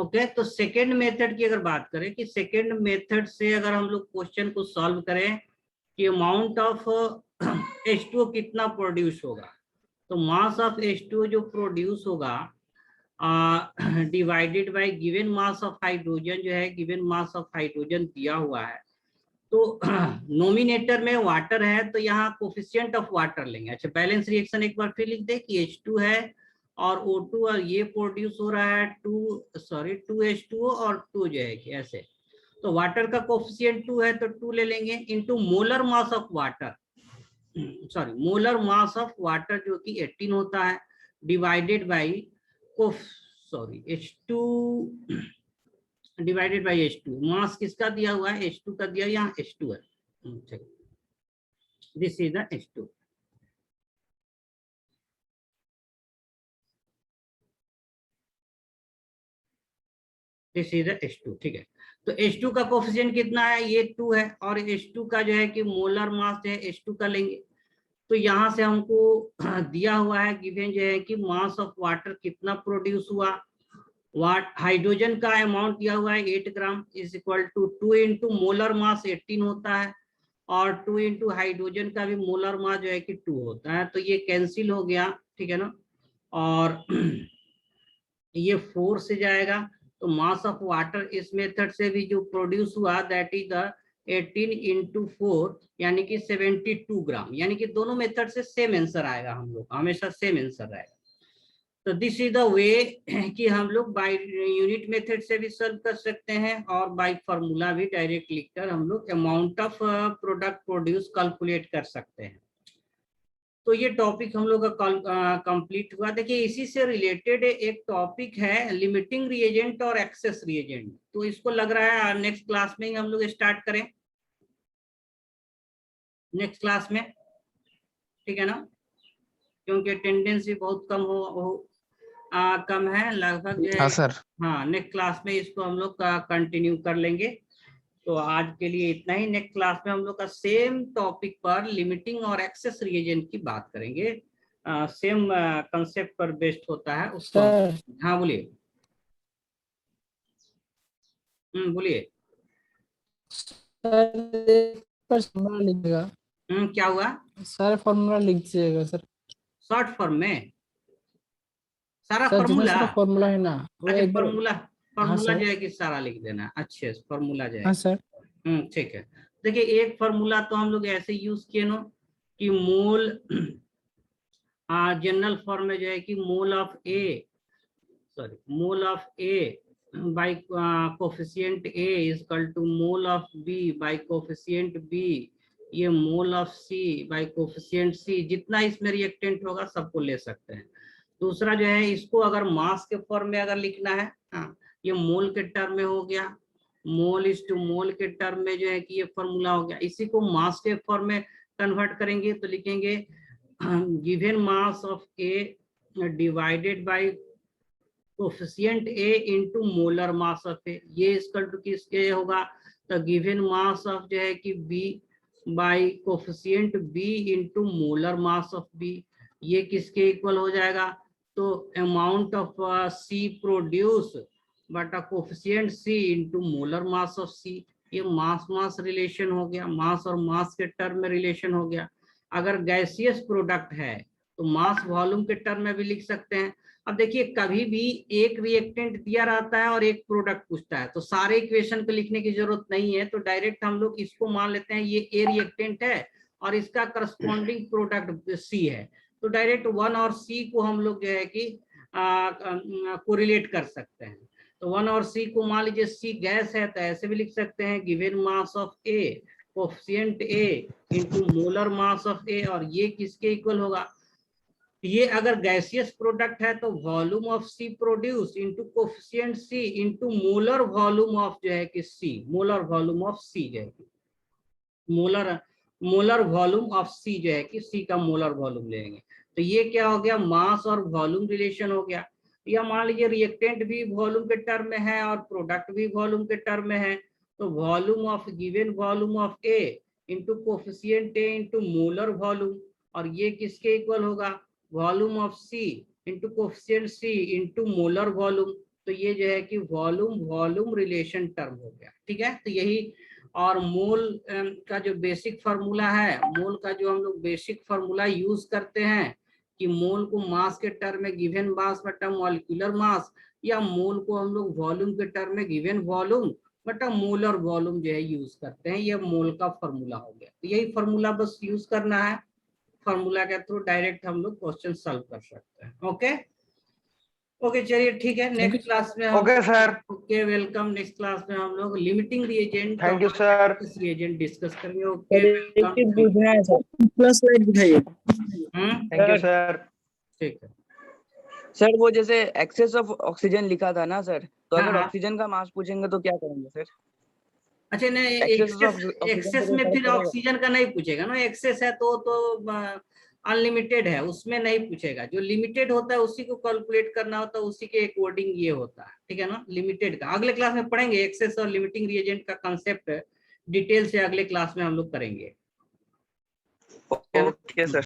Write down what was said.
Okay, तो second method की अगर बात करें कि सेकेंड मेथड से अगर हम लोग क्वेश्चन को सॉल्व करें कि अमाउंट ऑफ H2O कितना प्रोड्यूस होगा, तो मास ऑफ H2O जो प्रोड्यूस होगा divided by given mass of hydrogen, जो है गिवन मास ऑफ हाइड्रोजन दिया हुआ है, तो नोमिनेटर में वाटर है तो यहाँ कोफिशिएंट ऑफ वाटर लेंगे। अच्छा, बैलेंस रिएक्शन एक बार फिर लिख दे कि H2 है और O2 और ये प्रोड्यूस हो रहा है 2 H2O और 2 जो है कि ऐसे, तो वाटर का कोफिशिएंट 2 है तो 2 ले लेंगे into molar mass of water, sorry molar mass of water जो कि 18 होता है, divided by H2 divided by H2। मास किसका दिया हुआ है, H2 का दिया, यहाँ H2 है, this is the H2। This is the H2, ठीक है। तो H2 का कोफिशिएंट कितना है, ये 2 है, और H2 का जो है कि मोलर मास है H2 का लेंगे, तो यहाँ से हमको दिया हुआ है गिवन जो है कि मास ऑफ वाटर कितना प्रोड्यूस हुआ, हाइड्रोजन का अमाउंट दिया हुआ है 8 gram is equal to 2 into molar mass 18 होता है, और 2 इंटू हाइड्रोजन का भी मोलर मास जो है कि 2 होता है, तो ये कैंसिल हो गया, ठीक है ना, और ये 4 से जाएगा, तो मास ऑफ वाटर इस मेथड से भी जो प्रोड्यूस हुआ दैट इज द 18 इंटू 4 यानी कि 72 ग्राम, यानी कि दोनों मेथड से सेम आंसर आएगा, हम लोग हमेशा सेम आंसर आएगा। तो दिस इज द वे कि हम लोग बाय यूनिट मेथड से भी सॉल्व कर सकते हैं और बाय फार्मूला भी डायरेक्ट लिखकर हम लोग amount of product produce calculate कर सकते हैं। तो ये टॉपिक हम लोग का कंप्लीट हुआ। देखिए इसी से रिलेटेड एक टॉपिक है लिमिटिंग रिएजेंट और एक्सेस रिएजेंट, तो इसको लग रहा है नेक्स्ट क्लास में ही हम लोग स्टार्ट करें, नेक्स्ट क्लास में, ठीक है ना, क्योंकि अटेंडेंस भी बहुत कम कम है लगभग जो है। हाँ सर। हाँ, नेक्स्ट क्लास में इसको हम लोग का कंटिन्यू कर लेंगे। तो आज के लिए इतना ही, नेक्स्ट क्लास में हम लोग का सेम टॉपिक पर लिमिटिंग और एक्सेस रिएजेंट की बात करेंगे, सेम कंसेप्ट पर बेस्ड होता है उसको। हाँ बोलिए, बोलिए। सर फॉर्मूला लिखिएगा। क्या हुआ सर, फॉर्मूला लिख दीजिएगा सर। शॉर्ट फॉर्म में सारा सर जितना फॉर्मूला, सारा फॉर्मूला है ना वो अच्छा एक बार। फॉर्मूला, हाँ फॉर्मूला सर। जो है कि सारा लिख देना, अच्छे से फॉर्मूला जो है। हाँ सर। ठीक है। देखिए एक फॉर्मूला तो हम लोग ऐसे यूज किए ना कि मोल, जनरल फॉर्म में जो है कि mole of A by coefficient A is equal to mole of B by coefficient B, ये mole of C by coefficient C, जितना इसमें रिएक्टेंट होगा सबको ले सकते हैं। दूसरा जो है इसको अगर मास के फॉर्म में अगर लिखना है, ये मोल के टर्म में हो गया, मोल इज टू मोल के टर्म में जो है कि ये फॉर्मूला हो गया। इसी को मास के फॉर्म में कन्वर्ट करेंगे तो लिखेंगे given mass of A divided by coefficient A into molar mass of A, ये इक्वल टू किसके होगा, तो गिवन मास ऑफ जो है कि B by coefficient B into molar mass of B, ये किसके इक्वल हो जाएगा, तो अमाउंट ऑफ सी प्रोड्यूस बटा coefficient C into molar mass of C, ये मास मास रिलेशन हो गया, मास और मास के टर्म में रिलेशन हो गया। अगर गैसियस प्रोडक्ट है तो मास वॉल्यूम के टर्म में भी लिख सकते हैं। अब देखिए कभी भी एक रिएक्टेंट दिया रहता है और एक प्रोडक्ट पूछता है तो सारे इक्वेशन को लिखने की जरूरत नहीं है, तो डायरेक्ट हम लोग इसको मान लेते हैं ये ए रिएक्टेंट है और इसका करस्पॉन्डिंग प्रोडक्ट सी है, तो डायरेक्ट 1 और सी को हम लोग जो है कि कोरिलेट कर सकते हैं। तो 1 और सी को मान लीजिए सी गैस है तो ऐसे भी लिख सकते हैं given mass of A coefficient A into molar mass of A, और ये किसके इक्वल होगा, ये अगर गैसियस प्रोडक्ट है तो volume of C produce into coefficient C into molar volume of जो है कि C, molar volume of C जो है कि मोलर वॉल्यूम ऑफ सी जो है कि सी का मोलर वॉल्यूम लेंगे, तो ये क्या हो गया, मास और वॉल्यूम रिलेशन हो गया। या मान लीजिए रिएक्टेंट भी वॉल्यूम के टर्म में है और प्रोडक्ट भी वॉल्यूम के टर्म में है, तो volume of given volume of A into coefficient A into molar volume, और ये किसके इक्वल होगा, volume of C into coefficient C into molar volume, तो ये जो है कि वॉल्यूम वॉल्यूम रिलेशन टर्म हो गया, ठीक है। तो यही, और मोल का जो बेसिक फार्मूला है, मोल का जो हम लोग बेसिक फार्मूला यूज करते हैं कि मोल को मास के टर्म में गिवन मास बटा मॉलिक्यूलर मास, या मोल को हम लोग वॉल्यूम के टर्म में गिवन वॉल्यूम बटा मोलर वॉल्यूम जो है यूज करते हैं, ये मोल का फार्मूला हो गया। तो यही फार्मूला बस यूज करना है, फार्मूला के थ्रू डायरेक्ट हम लोग क्वेश्चन सॉल्व कर सकते हैं। ओके ओके, चलिए ठीक है, नेक्स्ट क्लास में हम, okay sir, okay welcome. Next class में हम लोग limiting reagent thank you sir. Reagent discuss करेंगे। ओके वेलकम, पूछना है सर, प्लस स्लाइड दिखाइए। Thank you sir. ठीक है। सर वो जैसे एक्सेस ऑफ ऑक्सीजन लिखा था ना सर, तो हाँ, अगर हाँ। ऑक्सीजन का मास पूछेंगे तो क्या करेंगे सर? अच्छा नहीं, एक्सेस में फिर ऑक्सीजन का नहीं पूछेगा ना, एक्सेस है तो अनलिमिटेड है, उसमें नहीं पूछेगा। जो लिमिटेड होता है उसी को कैलकुलेट करना होता है, उसी के अकॉर्डिंग ये होता है, ठीक है ना। लिमिटेड का अगले क्लास में पढ़ेंगे, एक्सेस और लिमिटिंग रिएजेंट का कंसेप्ट डिटेल से अगले क्लास में हम लोग करेंगे। Okay sir.